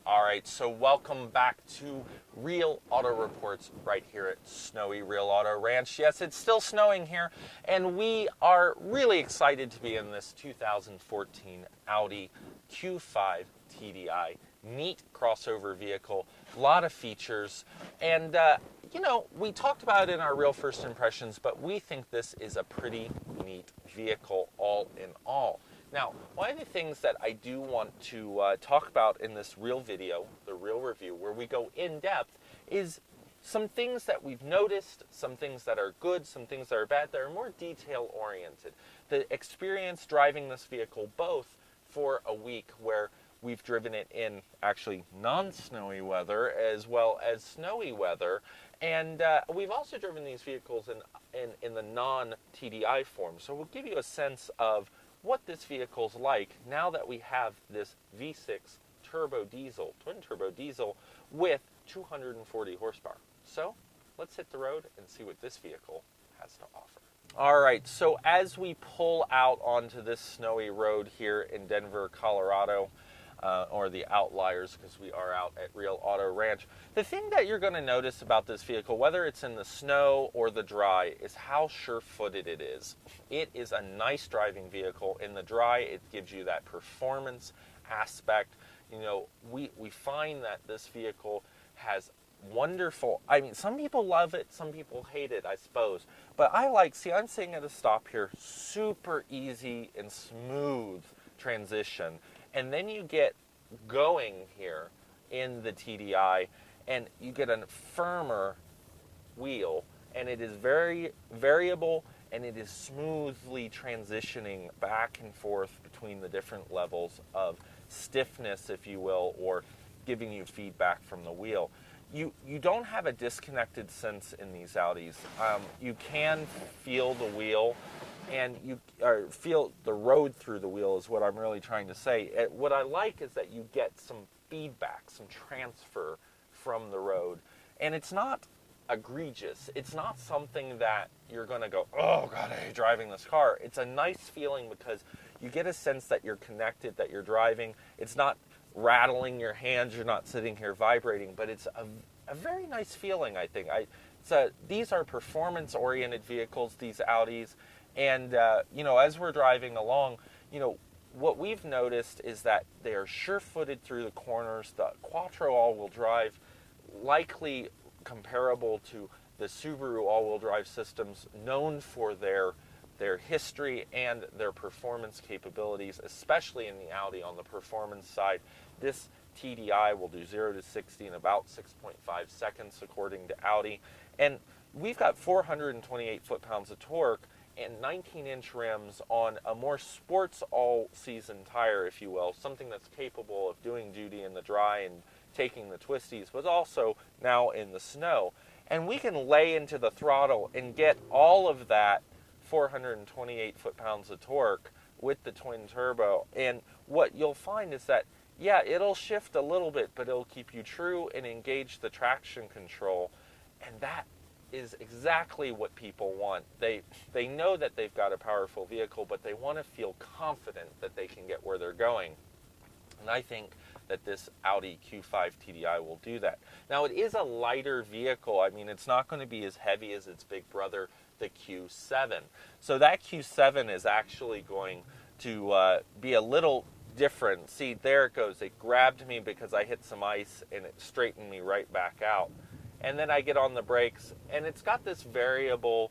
All right, so welcome back to Real Auto Reports right here at snowy Real Auto Ranch. Yes, it's still snowing here, and we are really excited to be in this 2014 Audi Q5 TDI. Neat crossover vehicle, a lot of features, and we talked about it in our real first impressions, but we think this is a pretty neat vehicle all in all. Now, one of the things that I do want to talk about in this real video, the real review, where we go in depth, is some things that we've noticed, some things that are good, some things that are bad, that are more detail oriented. The experience driving this vehicle both for a week where we've driven it in actually non-snowy weather as well as snowy weather, and we've also driven these vehicles in the non-TDI form. So we'll give you a sense of what this vehicle's like now that we have this V6 twin turbo diesel with 240 horsepower. So let's hit the road and see what this vehicle has to offer. All right, so as we pull out onto this snowy road here in Denver, Colorado, or the outliers, because we are out at Real Auto Ranch, the thing that you're going to notice about this vehicle, whether it's in the snow or the dry, is how sure-footed it is. It is a nice driving vehicle. In the dry, it gives you that performance aspect. You know, we find that this vehicle has wonderful, I mean, some people love it, some people hate it, I suppose. But I'm sitting at a stop here, super easy and smooth transition. And then you get going here in the TDI, and you get a firmer wheel, and it is very variable, and it is smoothly transitioning back and forth between the different levels of stiffness, if you will, or giving you feedback from the wheel. You don't have a disconnected sense in these Audis. You can feel the wheel, and you feel the road through the wheel is what I'm really trying to say. What I like is that you get some feedback, some transfer from the road, and it's not egregious. It's not something that you're going to go, oh God, I hate driving this car. It's a nice feeling because you get a sense that you're connected, that you're driving. It's not rattling your hands, you're not sitting here vibrating, but it's a very nice feeling, I think. These are performance-oriented vehicles, these Audis, and as we're driving along, what we've noticed is that they are sure-footed through the corners. The Quattro all-wheel drive, likely comparable to the Subaru all-wheel drive systems, known for their history and their performance capabilities, especially in the Audi on the performance side. This TDI will do 0 to 60 in about 6.5 seconds, according to Audi. And we've got 428 foot-pounds of torque and 19-inch rims on a more sports all-season tire, if you will, something that's capable of doing duty in the dry and taking the twisties, but also now in the snow. And we can lay into the throttle and get all of that 428 foot-pounds of torque with the twin turbo. And what you'll find is that, yeah, it'll shift a little bit, but it'll keep you true and engage the traction control. And that is exactly what people want. They know that they've got a powerful vehicle, but they want to feel confident that they can get where they're going. And I think that this Audi Q5 TDI will do that. Now, it is a lighter vehicle. I mean, it's not going to be as heavy as its big brother, the Q7. So that Q7 is actually going to be a little different. See, there it goes. It grabbed me because I hit some ice, and it straightened me right back out. And then I get on the brakes, and it's got this variable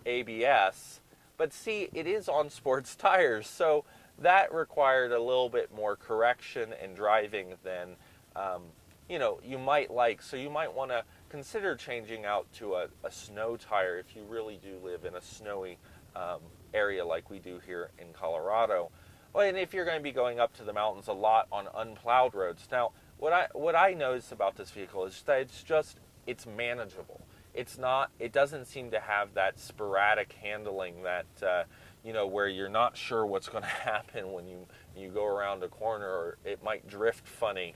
ABS, but see, it is on sports tires, so that required a little bit more correction and driving than you might like. So you might want to consider changing out to a snow tire if you really do live in a snowy area like we do here in Colorado. Well, and if you're going to be going up to the mountains a lot on unplowed roads. Now, what I notice about this vehicle is that it's manageable. It doesn't seem to have that sporadic handling that, where you're not sure what's going to happen when you go around a corner, or it might drift funny.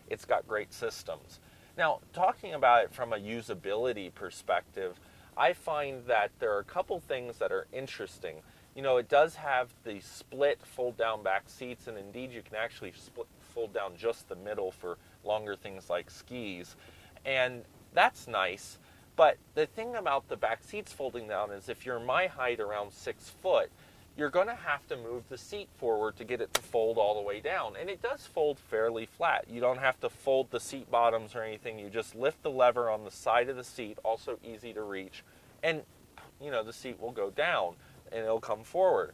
It's got great systems. Now, talking about it from a usability perspective, I find that there are a couple things that are interesting. It does have the split fold-down back seats, and indeed you can actually fold down just the middle for longer things like skis. And that's nice. But the thing about the back seats folding down is if you're my height, around 6 foot, you're going to have to move the seat forward to get it to fold all the way down. And it does fold fairly flat. You don't have to fold the seat bottoms or anything. You just lift the lever on the side of the seat, also easy to reach, and the seat will go down and it'll come forward.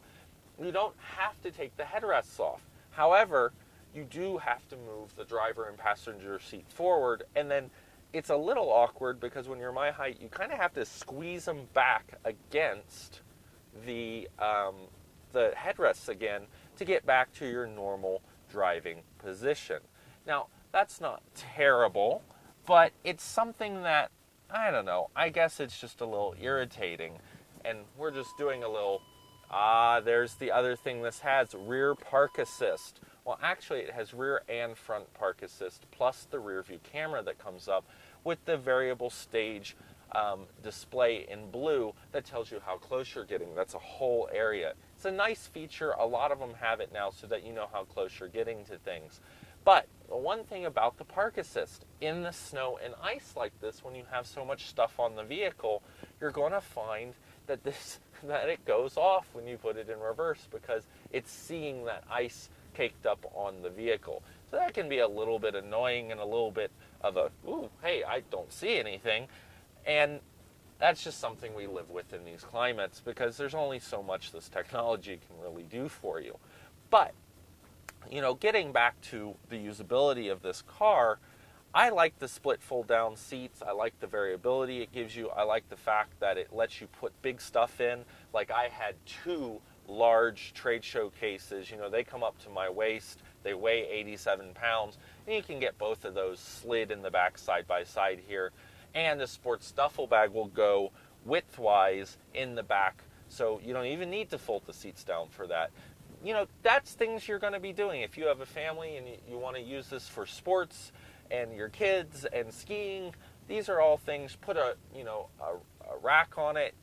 You don't have to take the headrests off. However, you do have to move the driver and passenger seat forward, and then it's a little awkward because when you're my height, you kind of have to squeeze them back against the headrests again to get back to your normal driving position. Now, that's not terrible, but it's something that, I don't know, I guess it's just a little irritating. And we're just doing a little, there's the other thing this has, rear park assist. Well, actually, it has rear and front park assist, plus the rear view camera that comes up with the variable stage display in blue that tells you how close you're getting. That's a whole area. It's a nice feature. A lot of them have it now so that you know how close you're getting to things. But the one thing about the park assist, in the snow and ice like this, when you have so much stuff on the vehicle, you're going to find that it goes off when you put it in reverse because it's seeing that ice caked up on the vehicle. So that can be a little bit annoying and a little bit of a, ooh, hey, I don't see anything. And that's just something we live with in these climates because there's only so much this technology can really do for you. But, getting back to the usability of this car, I like the split fold-down seats. I like the variability it gives you. I like the fact that it lets you put big stuff in. Like I had 2 large trade show cases. They come up to my waist. They weigh 87 pounds. And you can get both of those slid in the back side by side here. And the sports duffel bag will go widthwise in the back. So you don't even need to fold the seats down for that. That's things you're going to be doing. If you have a family and you want to use this for sports and your kids and skiing, these are all things. Put a rack on it,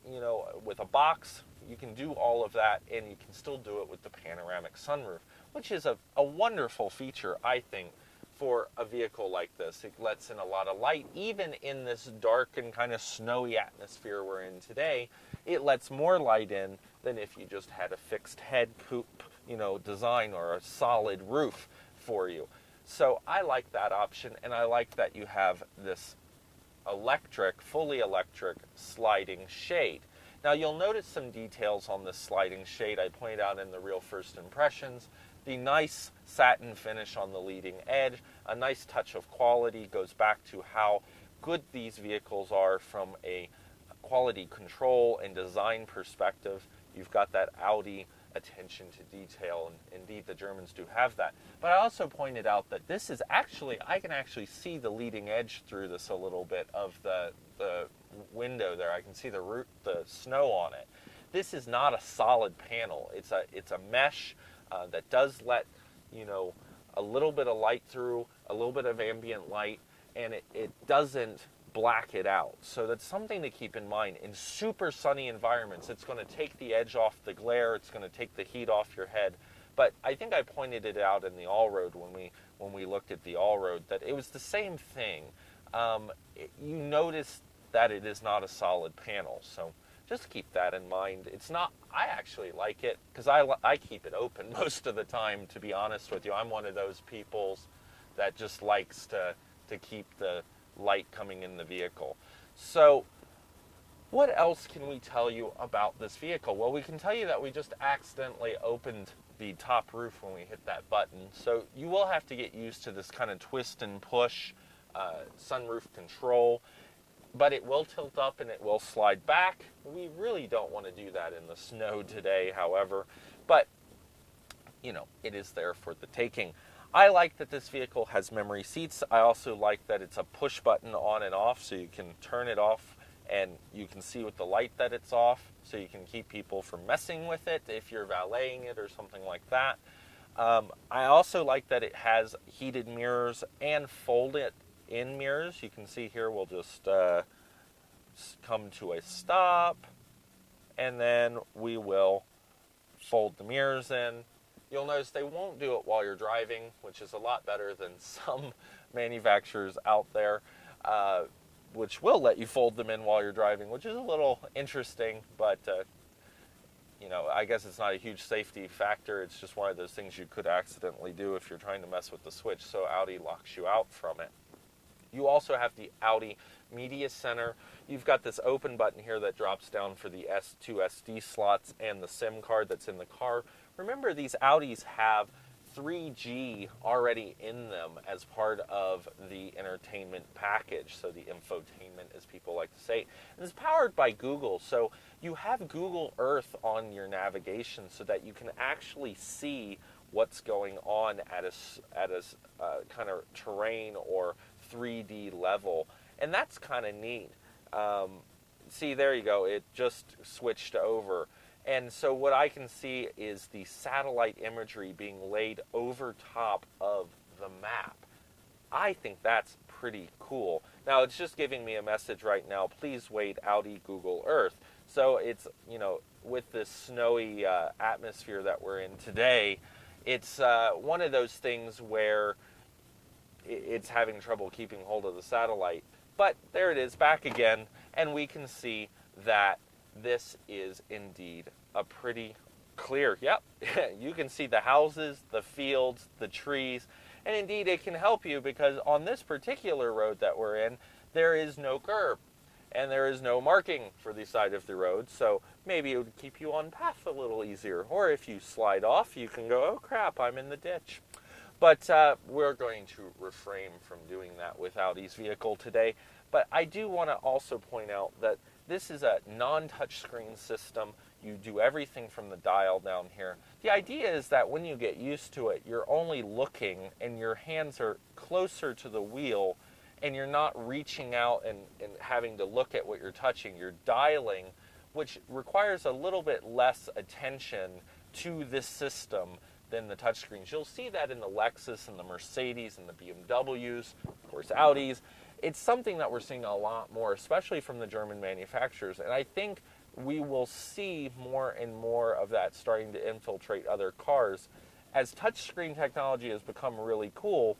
with a box. You can do all of that, and you can still do it with the panoramic sunroof, which is a wonderful feature, I think, for a vehicle like this. It lets in a lot of light, even in this dark and kind of snowy atmosphere we're in today. It lets more light in than if you just had a fixed head coupe, design or a solid roof for you. So I like that option, and I like that you have this fully electric sliding shade. Now you'll notice some details on this sliding shade I pointed out in the real first impressions. The nice satin finish on the leading edge, a nice touch of quality, goes back to how good these vehicles are from a quality control and design perspective. You've got that Audi attention to detail, and indeed the Germans do have that. But I also pointed out that this is actually, I can actually see the leading edge through this a little bit of the window there. I can see the snow on it. This is not a solid panel. It's a mesh that does let a little bit of light through, a little bit of ambient light, and it doesn't black it out. So that's something to keep in mind. In super sunny environments, it's going to take the edge off the glare, it's going to take the heat off your head. But I think I pointed it out in the all-road when we looked at the all-road, that it was the same thing. You notice that it is not a solid panel, so just keep that in mind. It's not, I actually like it, because I keep it open most of the time, to be honest with you. I'm one of those people that just likes to keep the light coming in the vehicle. So what else can we tell you about this vehicle? Well, we can tell you that we just accidentally opened the top roof when we hit that button. So you will have to get used to this kind of twist and push sunroof control. But it will tilt up and it will slide back. We really don't want to do that in the snow today, however. But, it is there for the taking. I like that this vehicle has memory seats. I also like that it's a push button on and off, so you can turn it off and you can see with the light that it's off, so you can keep people from messing with it if you're valeting it or something like that. I also like that it has heated mirrors and fold-it-in mirrors. You can see here we'll just come to a stop, and then we will fold the mirrors in, You'll notice they won't do it while you're driving, which is a lot better than some manufacturers out there, which will let you fold them in while you're driving, which is a little interesting, but you know, I guess it's not a huge safety factor. It's just one of those things you could accidentally do if you're trying to mess with the switch, so Audi locks you out from it. You also have the Audi Media Center. You've got this open button here that drops down for the S2 SD slots and the SIM card that's in the car. Remember, these Audis have 3G already in them as part of the entertainment package, so the infotainment, as people like to say. And it's powered by Google, so you have Google Earth on your navigation so that you can actually see what's going on at a kind of terrain or 3D level, and that's kind of neat. See, there you go, it just switched over. And so what I can see is the satellite imagery being laid over top of the map. I think that's pretty cool. Now, it's just giving me a message right now, please wait, Audi Google Earth. So it's, you know, with this snowy atmosphere that we're in today, it's one of those things where it's having trouble keeping hold of the satellite. But there it is, back again, and we can see that this is indeed a pretty clear, yep, you can see the houses, the fields, the trees, and indeed it can help you because on this particular road that we're in, there is no curb, and there is no marking for the side of the road, so maybe it would keep you on path a little easier, or if you slide off, you can go, oh crap, I'm in the ditch. But we're going to refrain from doing that with Audi's vehicle today. But I do want to also point out that this is a non-touchscreen system. You do everything from the dial down here. The idea is that when you get used to it, you're only looking and your hands are closer to the wheel and you're not reaching out and having to look at what you're touching. You're dialing, which requires a little bit less attention to this system than the touchscreens. You'll see that in the Lexus and the Mercedes and the BMWs, of course Audis. It's something that we're seeing a lot more, especially from the German manufacturers. And I think we will see more and more of that starting to infiltrate other cars as touchscreen technology has become really cool.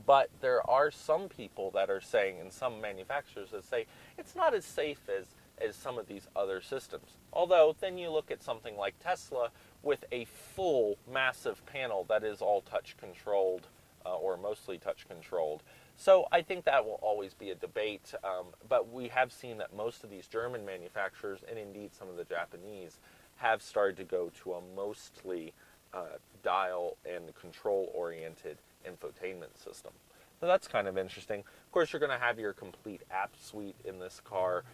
But there are some people that are saying, and some manufacturers that say, it's not as safe as some of these other systems. Although, then you look at something like Tesla with a full, massive panel that is all touch-controlled, or mostly touch-controlled. So I think that will always be a debate, but we have seen that most of these German manufacturers, and indeed some of the Japanese, have started to go to a mostly dial and control-oriented infotainment system. So that's kind of interesting. Of course, you're going to have your complete app suite in this car,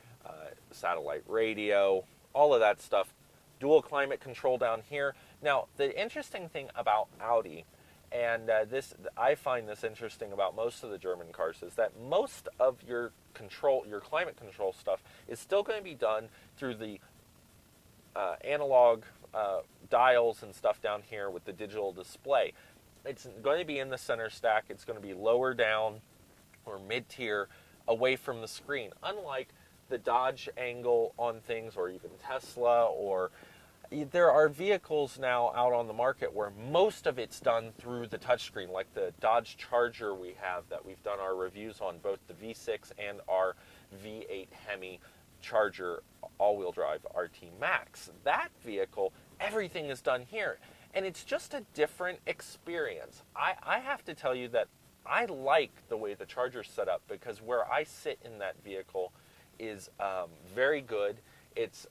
satellite radio, all of that stuff. Dual climate control down here. Now, the interesting thing about Audi, and I find this interesting about most of the German cars, is that most of your climate control stuff is still going to be done through the analog dials and stuff down here with the digital display. It's going to be in the center stack. It's going to be lower down or mid-tier away from the screen, unlike the Dodge angle on things, or even Tesla, or there are vehicles now out on the market where most of it's done through the touchscreen, like the Dodge Charger we have that we've done our reviews on, both the V6 and our V8 Hemi Charger all-wheel drive RT Max. That vehicle, everything is done here, and it's just a different experience. I have to tell you that I like the way the Charger's set up, because where I sit in that vehicle is very good. It's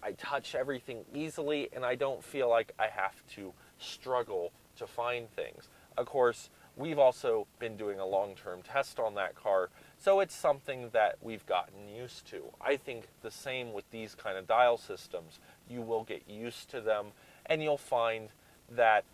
I touch everything easily, and I don't feel like I have to struggle to find things. Of course, we've also been doing a long-term test on that car, so it's something that we've gotten used to. I think the same with these kind of dial systems. You will get used to them, and you'll find that,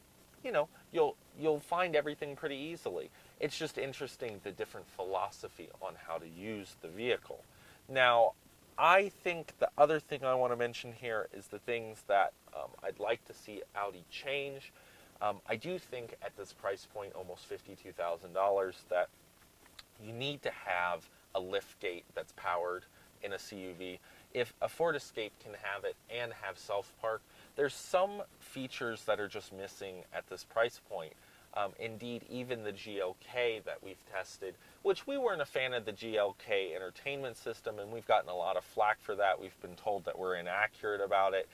you know, you'll find everything pretty easily. It's just interesting, the different philosophy on how to use the vehicle. Now, I think the other thing I want to mention here is the things that I'd like to see Audi change. I do think at this price point, almost $52,000, that you need to have a lift gate that's powered in a CUV. if a Ford Escape can have it and have self-park, there's some features that are just missing at this price point. Indeed, even the GLK that we've tested, which we weren't a fan of the GLK entertainment system, and we've gotten a lot of flack for that. We've been told that we're inaccurate about it.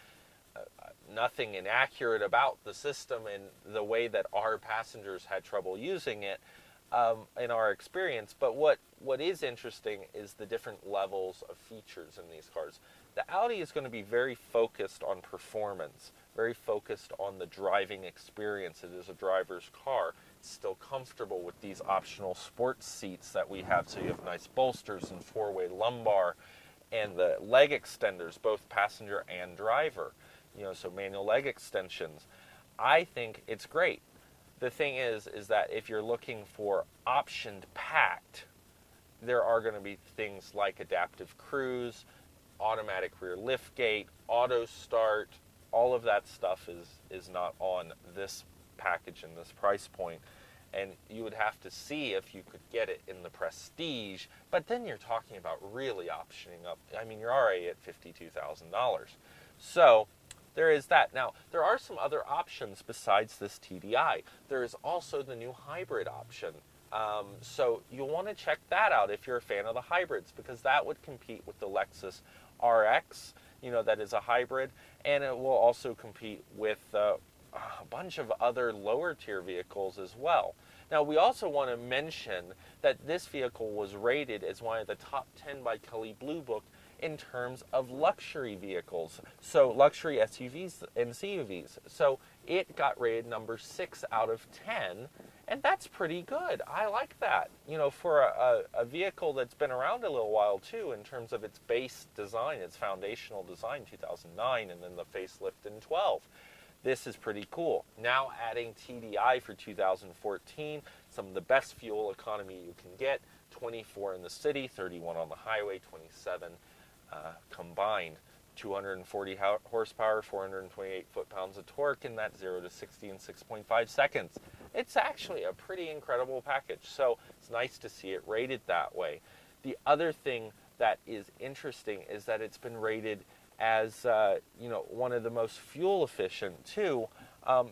Nothing inaccurate about the system and the way that our passengers had trouble using it in our experience. But what is interesting is the different levels of features in these cars. The Audi is going to be very focused on performance, very focused on the driving experience. It is a driver's car. It's still comfortable with these optional sports seats that we have, so you have nice bolsters and four-way lumbar and the leg extenders, both passenger and driver. So manual leg extensions. I think it's great. The thing is that if you're looking for optioned packed, there are going to be things like adaptive cruise, automatic rear liftgate, auto start. All of that stuff is not on this package and this price point. And you would have to see if you could get it in the Prestige, but then you're talking about really optioning up. I mean, you're already at $52,000. So there is that. Now, there are some other options besides this TDI. There is also the new hybrid option. So you'll want to check that out if you're a fan of the hybrids, because that would compete with the Lexus RX, that is a hybrid, and it will also compete with a bunch of other lower tier vehicles as well. Now, we also want to mention that this vehicle was rated as one of the top 10 by Kelley Blue Book in terms of luxury vehicles, so luxury SUVs and CUVs. So it got rated number 6 out of 10, and that's pretty good. I like that, for a vehicle that's been around a little while too, in terms of its base design, its foundational design, 2009, and then the facelift in 12. This is pretty cool. Now adding TDI for 2014, some of the best fuel economy you can get, 24 in the city, 31 on the highway, 27 combined. 240 horsepower, 428 foot-pounds of torque, and that 0 to 60 in 6.5 seconds. It's actually a pretty incredible package, so it's nice to see it rated that way. The other thing that is interesting is that it's been rated as one of the most fuel efficient too.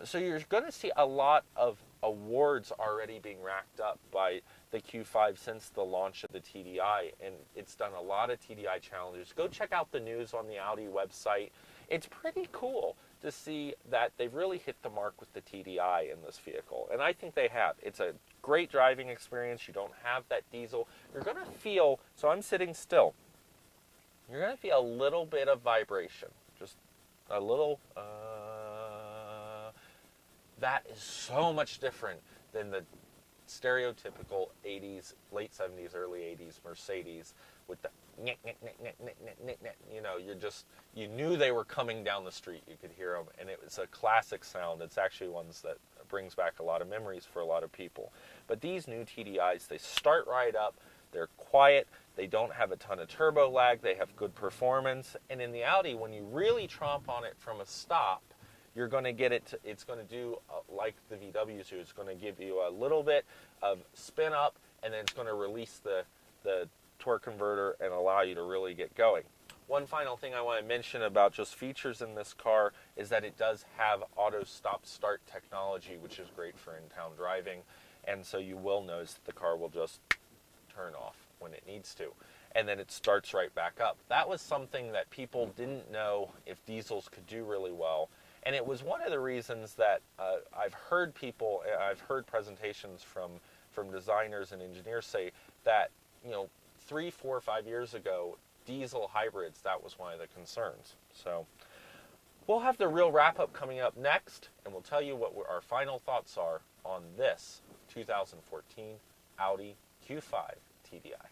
So you're going to see a lot of awards already being racked up by the Q5 since the launch of the TDI, and it's done a lot of TDI challenges. Go check out the news on the Audi website. It's pretty cool to see that they've really hit the mark with the TDI in this vehicle, and I think they have. It's a great driving experience. You don't have that diesel. You're going to feel, so I'm sitting still, you're going to feel a little bit of vibration, just a little, that is so much different than the stereotypical 80s, late 70s, early 80s Mercedes with the you knew they were coming down the street. You could hear them, and it was a classic sound. It's actually ones that brings back a lot of memories for a lot of people. But these new TDIs, they start right up. They're quiet. They don't have a ton of turbo lag. They have good performance. And in the Audi, when you really tromp on it from a stop, you're going to get it, it's going to do like the VWs do. It's going to give you a little bit of spin up, and then it's going to release the torque converter and allow you to really get going. One final thing I want to mention about just features in this car is that it does have auto stop start technology, which is great for in-town driving. And so you will notice that the car will just turn off when it needs to, and then it starts right back up. That was something that people didn't know if diesels could do really well. And it was one of the reasons that I've heard presentations from designers and engineers say that, 3, 4, 5 years ago, diesel hybrids, that was one of the concerns. So we'll have the real wrap-up coming up next, and we'll tell you what our final thoughts are on this 2014 Audi Q5 TDI.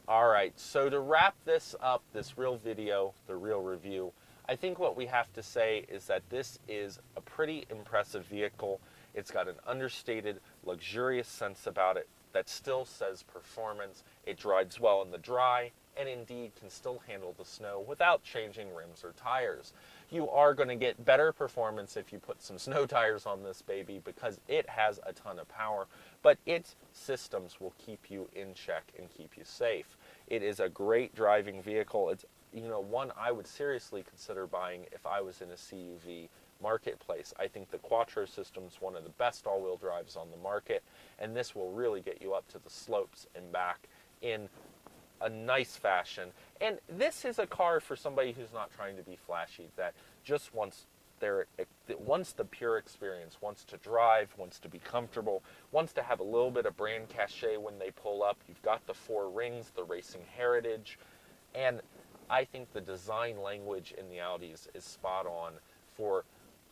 All right, so to wrap this up, this real video, the real review, I think what we have to say is that this is a pretty impressive vehicle. It's got an understated, luxurious sense about it that still says performance. It drives well in the dry, and indeed can still handle the snow without changing rims or tires. You are going to get better performance if you put some snow tires on this baby, because it has a ton of power, but its systems will keep you in check and keep you safe. It is a great driving vehicle. It's one I would seriously consider buying if I was in a CUV marketplace. I think the Quattro system is one of the best all-wheel drives on the market, and this will really get you up to the slopes and back in a nice fashion. And this is a car for somebody who's not trying to be flashy, that just wants the pure experience, wants to drive, wants to be comfortable, wants to have a little bit of brand cachet when they pull up. You've got the 4 rings, the racing heritage, and I think the design language in the Audis is spot on for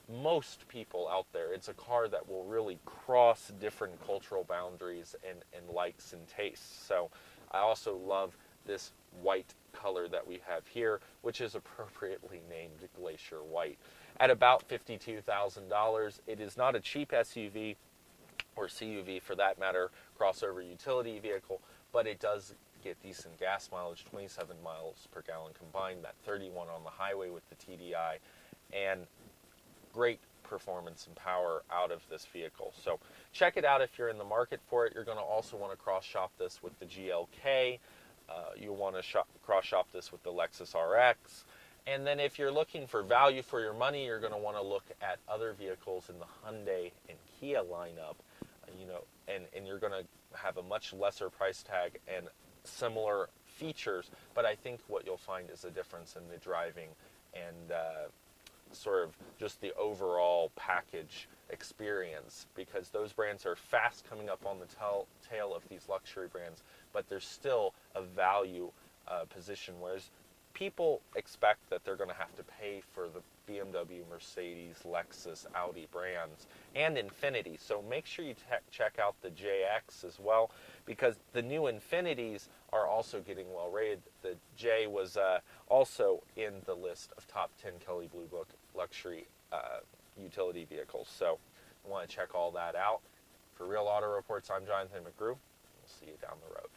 most people out there. It's a car that will really cross different cultural boundaries and likes and tastes. So I also love this white color that we have here, which is appropriately named Glacier White. At about $52,000, it is not a cheap SUV, or CUV for that matter, crossover utility vehicle, but it does get decent gas mileage, 27 miles per gallon combined, that 31 on the highway with the TDI, and great performance and power out of this vehicle. So check it out if you're in the market for it. You're going to also want to cross-shop this with the GLK. You'll want to cross-shop this with the Lexus RX. And then if you're looking for value for your money, you're going to want to look at other vehicles in the Hyundai and Kia lineup, and you're going to have a much lesser price tag and similar features, but I think what you'll find is a difference in the driving and sort of just the overall package experience, because those brands are fast coming up on the tail of these luxury brands, but there's still a value position, whereas people expect that they're going to have to pay for the BMW, Mercedes, Lexus, Audi brands, and Infiniti. So make sure you check out the JX as well, because the new Infinitis are also getting well rated. The J was also in the list of top 10 Kelley Blue Book luxury utility vehicles. So I want to check all that out. For Real Auto Reports, I'm Jonathan McGrew. We'll see you down the road.